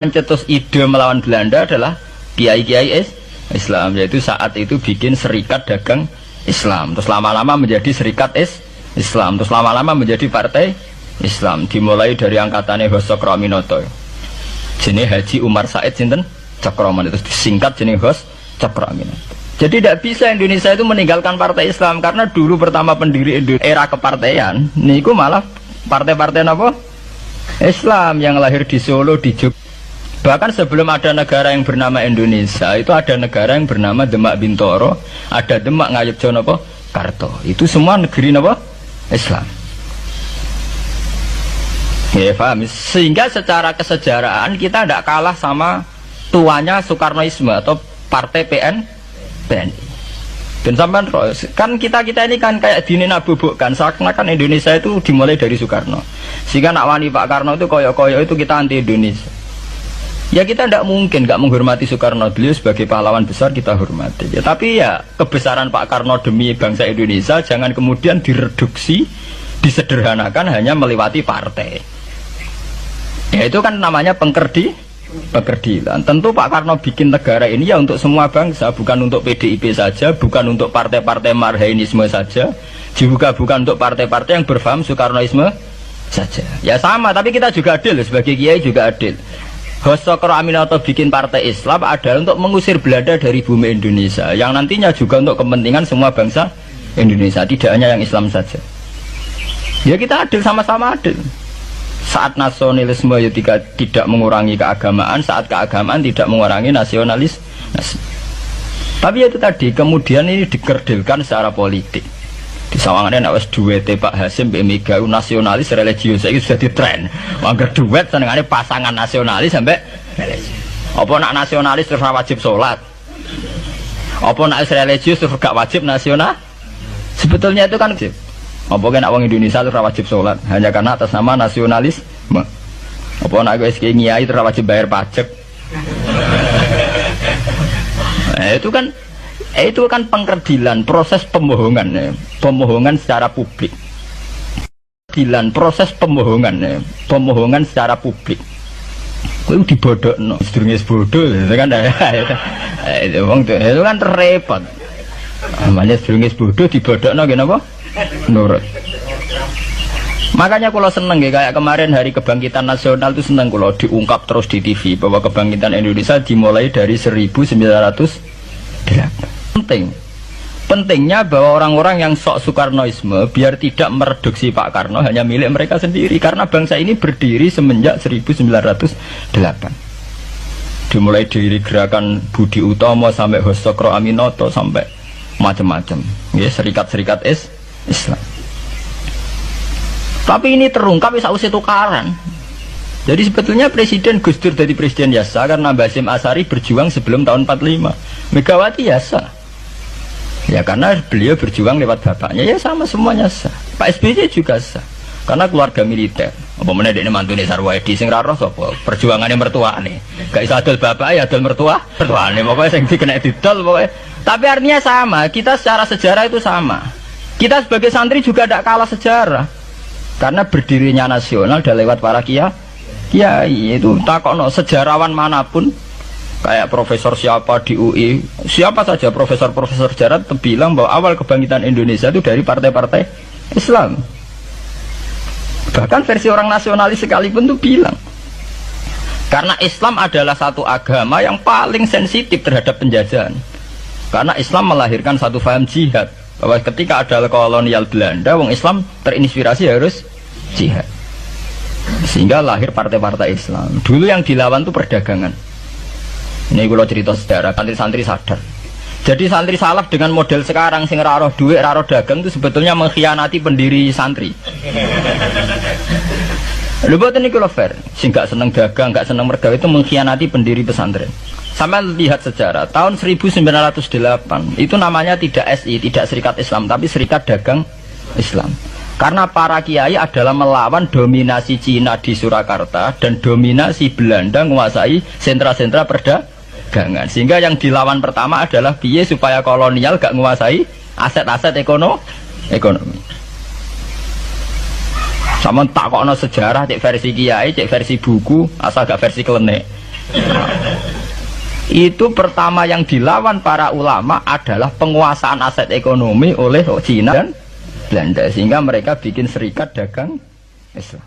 Mencetus ide melawan Belanda adalah kiai-kiai Islam, yaitu saat itu bikin serikat dagang Islam, terus lama-lama menjadi serikat Islam, terus lama-lama menjadi partai Islam, dimulai dari angkatannya Hos Cokroaminoto jenis Haji Umar Said Sinten Cokroaminoto, itu disingkat jenis Hos Cokroaminoto. Jadi tidak bisa Indonesia itu meninggalkan partai Islam, karena dulu pertama pendiri era kepartaian niku malah partai-partai apa? Islam yang lahir di Solo, di Jogja. Bahkan sebelum ada negara yang bernama Indonesia, itu ada negara yang bernama Demak Bintoro, ada Demak Ngayogyakarta Karto. Itu semua negeri apa? Islam. Ya, paham? Sehingga secara kesejarahan kita tidak kalah sama tuanya Soekarnoisme atau Partai PNI. Dan sampai kan kita ini kan kayak dinabubukkan seakan-akan Indonesia itu dimulai dari Soekarno. Sehingga nak wani Pak Karno itu koyok-koyok itu kita anti Indonesia. Ya kita tidak mungkin nggak menghormati Soekarno, beliau sebagai pahlawan besar kita hormati. Ya, tapi ya kebesaran Pak Karno demi bangsa Indonesia jangan kemudian direduksi, disederhanakan hanya melewati partai. Ya itu kan namanya pengkerdilan. Tentu Pak Karno bikin negara ini ya untuk semua bangsa, bukan untuk PDIP saja, bukan untuk partai-partai marhainisme saja, juga bukan untuk partai-partai yang berfaham Soekarnoisme saja. Ya sama, tapi kita juga adil, sebagai kiai juga adil. Hos Cokroaminoto bikin partai Islam adalah untuk mengusir Belanda dari bumi Indonesia, yang nantinya juga untuk kepentingan semua bangsa Indonesia, tidak hanya yang Islam saja. Ya kita adil, sama-sama adil. Saat nasionalisme ya tidak mengurangi keagamaan, saat keagamaan tidak mengurangi nasionalis. Tapi itu tadi, kemudian ini dikerdilkan secara politik. Di sawangannya nak wis duwete Pak Hasim Mbak Mega nasionalis religius itu sudah ditren. Angger duet senengane pasangan nasionalis sampai religius. Apa nak nasionalis terus wajib sholat? Apa nak religius terus gak wajib nasional? Sebetulnya itu kan wajib. Apa nak wong Indonesia terus wajib sholat hanya karena atas nama nasionalisme? Apa nak wis kiai terus wajib bayar pajak? Itu kan pengkerdilan, proses pembohongan ya. Pembohongan secara publik. Proses pembohongan secara publik. Itu dibodokno, sedurunge bodoh itu kan itu kan repot. Namanya sedurunge bodoh dibodokno ngene apa? Nurut. Makanya kalau seneng ya, kayak kemarin Hari Kebangkitan Nasional itu seneng kalau diungkap terus di TV bahwa kebangkitan Indonesia dimulai dari 1908. Pentingnya bahwa orang-orang yang sok Soekarnoisme biar tidak mereduksi Pak Karno hanya milik mereka sendiri, karena bangsa ini berdiri semenjak 1908. Dimulai dari gerakan Budi Utomo sampai Hos Cokroaminoto sampai macam-macam ya, serikat-serikat Islam. Tapi ini terungkap sausé tukaran. Jadi sebetulnya Presiden Gus Dur jadi presiden biasa karena Basim Asari berjuang sebelum tahun 45. Megawati biasa. Ya karena beliau berjuang lewat bapaknya, ya sama semuanya sah. Pak SBY juga sah, karena keluarga militer. Apa mana dia mantune Sarwaedi sing ra roh sapa? Perjuangannya mertuane. Gak iso adol bapak ya adol mertuane. Pokoknya sing dikena didol pokoknya. Tapi artinya sama, kita secara sejarah itu sama. Kita sebagai santri juga tidak kalah sejarah. Karena berdirinya nasional dan lewat para kiai itu takokno sejarawan manapun. Kayak profesor siapa di UI, siapa saja profesor-profesor sejarah bilang bahwa awal kebangkitan Indonesia itu dari partai-partai Islam. Bahkan versi orang nasionalis sekalipun tuh bilang, karena Islam adalah satu agama yang paling sensitif terhadap penjajahan. Karena Islam melahirkan satu faham jihad, bahwa ketika ada kolonial Belanda, wong Islam terinspirasi harus jihad. Sehingga lahir partai-partai Islam. Dulu yang dilawan tuh perdagangan. Ini kalau cerita sejarah, santri-santri sadar. Jadi santri salaf dengan model sekarang sing raro duit, raro dagang itu sebetulnya mengkhianati pendiri santri. Lho boten niku lho fair. Sing gak seneng dagang, gak seneng mergawe itu mengkhianati pendiri pesantren. Sampai lihat sejarah, tahun 1908 itu namanya tidak SI, tidak Serikat Islam, tapi Serikat Dagang Islam. Karena para kiai adalah melawan dominasi Cina di Surakarta dan dominasi Belanda menguasai sentra-sentra perdagangan. Sehingga yang dilawan pertama adalah piye supaya kolonial gak menguasai aset-aset ekonomi. Sama takokno sejarah, cek versi kiai, cek versi buku, asal gak versi klenek. Itu pertama yang dilawan para ulama adalah penguasaan aset ekonomi oleh Cina dan Belanda, sehingga mereka bikin serikat dagang Islam.